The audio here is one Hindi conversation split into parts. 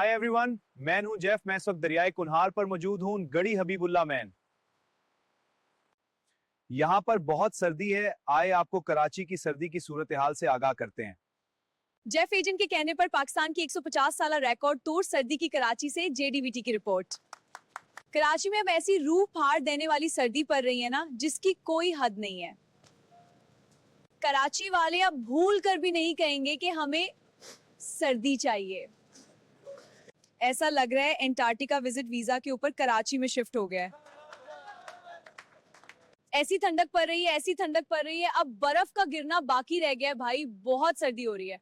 हाय एवरीवन, मैं हूं जेफ। मैं इस वक्त दरियाए कुन्हार पर मौजूद हूं, गढ़ी हबीबुल्ला मैन। यहां पर बहुत सर्दी है। आए आपको कराची की सर्दी की सूरत हाल से आगाह करते हैं। जेफ एजेंट के कहने पर पाकिस्तान की 150 साल रिकॉर्ड तोड़ सर्दी की कराची से जेडीवीटी की रिपोर्ट। कराची में अब ऐसी रूह फाड़ देने वाली सर्दी पड़ रही है ना, जिसकी कोई हद नहीं है। कराची वाले अब भूल कर भी नहीं कहेंगे कि हमें सर्दी चाहिए। ऐसा लग रहा है एंटार्क्टिका विजिट वीजा के ऊपर कराची में शिफ्ट हो गया है। ऐसी ठंडक पड़ रही है, ऐसी ठंडक पड़ रही है, अब बर्फ का गिरना बाकी रह गया है भाई। बहुत सर्दी हो रही है।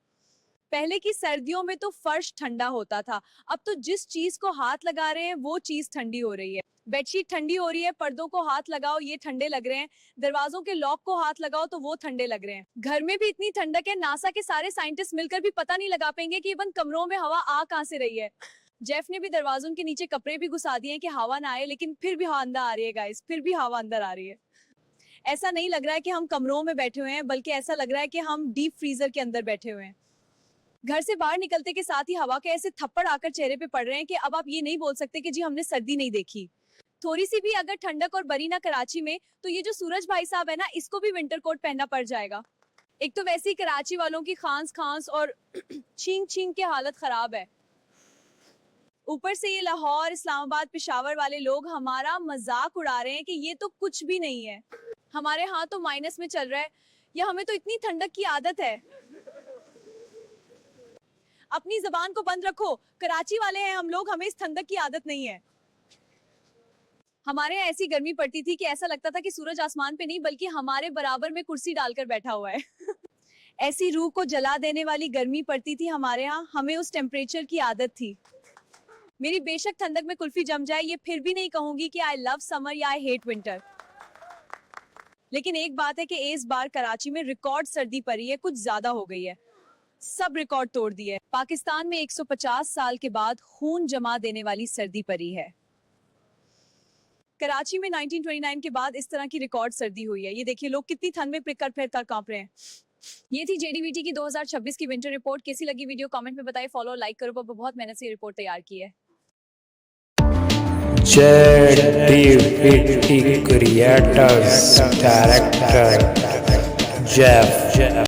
पहले की सर्दियों में तो फर्श ठंडा होता था, अब तो जिस चीज को हाथ लगा रहे हैं वो चीज ठंडी हो रही है। बेडशीट ठंडी हो रही है, पर्दों को हाथ लगाओ ये ठंडे लग रहे हैं, दरवाजों के लॉक को हाथ लगाओ तो वो ठंडे लग रहे हैं। घर में भी इतनी ठंडक है, नासा के सारे साइंटिस्ट मिलकर भी पता नहीं लगा पाएंगे कि बंद कमरों में हवा आ कहां से रही है। जेफ ने भी दरवाजों के नीचे कपड़े भी घुसा दिए हैं कि हवा ना आए, लेकिन फिर भी हवा अंदर आ रही है गाइस, फिर भी हवा अंदर आ रही है। ऐसा नहीं लग रहा है कि हम कमरों में बैठे हुए हैं, बल्कि ऐसा लग रहा है कि हम डीप फ्रीजर के अंदर बैठे हुए हैं। घर से बाहर निकलते के साथ ही हवा के ऐसे थप्पड़ आकर चेहरे पे पड़ रहे हैं कि अब आप ये नहीं बोल सकते कि जी हमने सर्दी नहीं देखी। थोड़ी सी भी अगर ठंडक और बरी ना कराची में, तो ये जो सूरज भाई साहब है ना, इसको भी विंटर कोट पहनना पड़ जाएगा। एक तो वैसे ही कराची वालों की खांस और छींक छींक के हालत खराब है, ऊपर से ये लाहौर, इस्लामाबाद, पेशावर वाले लोग हमारा मजाक उड़ा रहे हैं कि ये तो कुछ भी नहीं है, हमारे यहाँ तो माइनस में चल रहा है, या हमें तो इतनी ठंडक की आदत है। अपनी जबान को बंद रखो, कराची वाले हैं हम लोग, हमें इस ठंडक की आदत नहीं है। हमारे यहाँ ऐसी गर्मी पड़ती थी कि ऐसा लगता था कि सूरज आसमान पे नहीं बल्कि हमारे बराबर में कुर्सी डालकर बैठा हुआ है। ऐसी रूह को जला देने वाली गर्मी पड़ती थी हमारे यहाँ, हमें उस टेम्परेचर की आदत थी। मेरी बेशक ठंडक में कुल्फी जम जाए, ये फिर भी नहीं कहूंगी कि आई लव समर या आई हेट विंटर। लेकिन एक बात है कि इस बार कराची में रिकॉर्ड सर्दी पड़ी है, कुछ ज्यादा हो गई है, सब रिकॉर्ड तोड़ दिए। पाकिस्तान में 150 साल के बाद खून जमा देने वाली सर्दी पड़ी है। कराची में 1929 के बाद इस तरह की रिकॉर्ड सर्दी हुई है। ये देखिए लोग कितनी ठंड में पिक कर कांप रहे हैं। ये थी जेडीवीटी की 2026 की विंटर रिपोर्ट। कैसी लगी वीडियो कमेंट में बताइए, फॉलो लाइक करो, बहुत मेहनत से रिपोर्ट तैयार की है। जेडीवीटी क्रिएटर्स डायरेक्टर जेफ